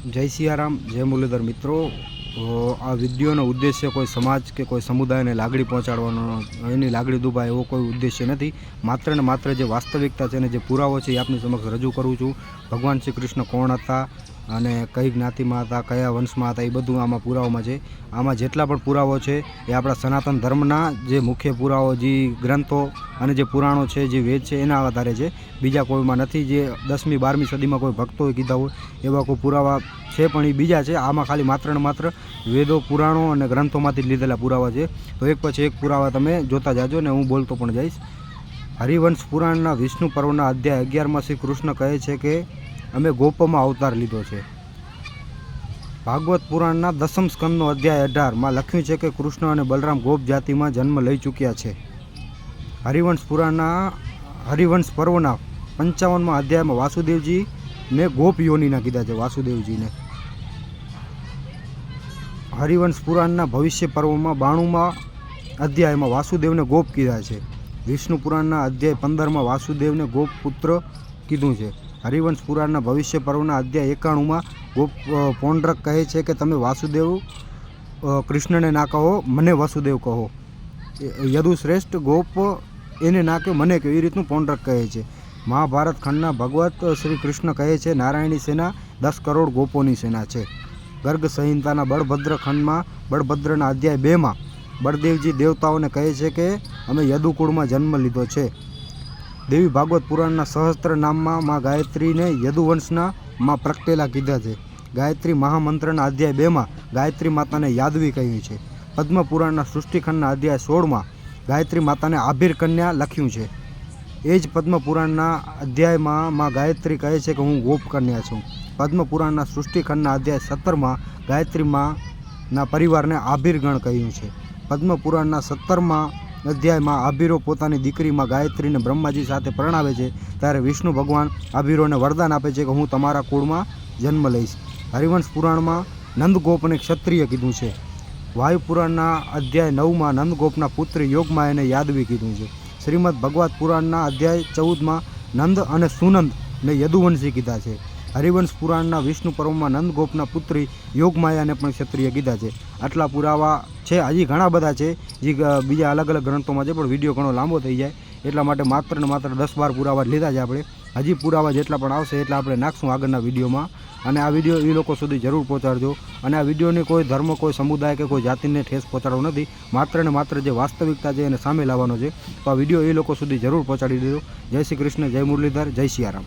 जय सियाराम जय मुरलीधर मित्रों। आ विडियोનો उद्देश्य कोई समाज के कोई समुदाय ने लागड़ी पहोंचाडવાનો एनी लागड़ी दुभाय एवो कोई उद्देश्य नहीं। मात्र ने मात्र जे वास्तविकता छे ने जे पुरावो छे ए आपनी समक्ष रजू करूँ छूँ। भगवान श्री कृष्ण कोण हता અને કઈ જ્ઞાતિમાં હતા, કયા વંશમાં હતા, એ બધું આમાં પુરાવામાં છે। આમાં જેટલા પણ પુરાવો છે એ આપણા સનાતન ધર્મના જે મુખ્ય પુરાવો જે ગ્રંથો અને જે પુરાણો છે જે વેદ છે એના આધારે છે, બીજા કોઈમાં નથી। જે 10મી 12મી સદીમાં કોઈ ભક્તોએ કીધા હોય એવા કોઈ પુરાવા છે પણ એ બીજા છે। આમાં ખાલી માત્ર ને માત્ર વેદો પુરાણો અને ગ્રંથોમાંથી જ લીધેલા પુરાવા છે। તો એક પછી એક પુરાવા તમે જોતા જાજો ને હું બોલતો પણ જઈશ। હરિવંશ પુરાણના વિષ્ણુ પર્વના અધ્યાય 11માં શ્રી કૃષ્ણ કહે છે કે અમે ગોપમાં અવતાર લીધો છે। ભાગવત પુરાણના 10મ સ્કંદનો અધ્યાય 18માં લખ્યું છે કે કૃષ્ણ અને બલરામ ગોપ જાતિમાં જન્મ લઈ ચૂક્યા છે। હરિવંશ પુરાણના હરિવંશ પર્વના 55મા અધ્યાયમાં વાસુદેવજીને ગોપ યોનિના કીધા છે। વાસુદેવજીને હરિવંશ પુરાણના ભવિષ્ય પર્વમાં 92મા અધ્યાયમાં વાસુદેવને ગોપ કીધા છે। વિષ્ણુ પુરાણના અધ્યાય 15માં વાસુદેવને ગોપ પુત્ર કીધું છે। હરિવંશ પુરાણના ભવિષ્ય પર્વના અધ્યાય 91માં ગોપ પૌંડ્રક કહે છે કે તમે વાસુદેવ કૃષ્ણને ના કહો, મને વાસુદેવ કહો। યદુશ્રેષ્ઠ ગોપ એને ના કે મને કહો, એ રીતનું પૌંડ્રક કહે છે। મહાભારત ખંડના ભગવત શ્રી કૃષ્ણ કહે છે નારાયણની સેના 10 કરોડ ગોપોની સેના છે। ગર્ગ સંહિતાના બળભદ્ર ખંડમાં બળભદ્રના અધ્યાય 2માં બળદેવજી દેવતાઓને કહે છે કે અમે યદુકુળમાં જન્મ લીધો છે। દેવી ભાગવત પુરાણના સહસ્ત્ર નામમાં માં ગાયત્રીને યદુવંશના માં પ્રગટેલા કીધા છે। ગાયત્રી મહામંત્રના અધ્યાય 2માં ગાયત્રી માતાને યાદવી કહ્યું છે। પદ્મ પુરાણના સૃષ્ટિખંડના અધ્યાય 16માં ગાયત્રી માતાને આભીર કન્યા લખ્યું છે। એ જ પદ્મ પુરાણના અધ્યાયમાં માં ગાયત્રી કહે છે કે હું ગોપ કન્યા છું। પદ્મ પુરાણના સૃષ્ટિખંડના અધ્યાય 17માં ગાયત્રી માના પરિવારને આભીરગણ કહ્યું છે। પદ્મ પુરાણના 17મા અધ્યાયમાં આભીરો પોતાની દીકરીમાં ગાયત્રીને બ્રહ્માજી સાથે પરણાવે છે ત્યારે વિષ્ણુ ભગવાન આભીરોને વરદાન આપે છે કે હું તમારા કુળમાં જન્મ લઈશ। હરિવંશ પુરાણમાં નંદગોપને ક્ષત્રિય કીધું છે। વાયુ પુરાણના અધ્યાય 9માં નંદગોપના પુત્ર યોગમાયાને યાદવી કીધું છે। શ્રીમદ ભગવત પુરાણના અધ્યાય 14માં નંદ અને સુનંદને યદુવંશી કીધા છે। હરિવંશ પુરાણના વિષ્ણુ પર્વમાં નંદગોપના પુત્રી યોગમાયાને પણ ક્ષત્રિય કીધા છે। આટલા પુરાવા છે, હજી ઘણા બધા છે જે બીજા અલગ અલગ ગ્રંથોમાં છે, પણ વિડીયો ઘણો લાંબો થઈ જાય એટલા માટે માત્ર ને માત્ર 10-12 પુરાવા લીધા છે આપણે। હજી પુરાવા જેટલા પણ આવશે એટલા આપણે નાખશું આગળના વિડીયોમાં। અને આ વિડીયો એ લોકો સુધી જરૂર પહોંચાડજો। અને આ વિડીયોની કોઈ ધર્મ, કોઈ સમુદાય કે કોઈ જાતિને ઠેસ પહોંચાડવો નથી, માત્ર ને માત્ર જે વાસ્તવિકતા છે એને સામે લાવવાનો છે। તો આ વિડીયો એ લોકો સુધી જરૂર પહોંચાડી દેજો। જય શ્રી કૃષ્ણ, જય મુરલીધર, જય સિયારામ।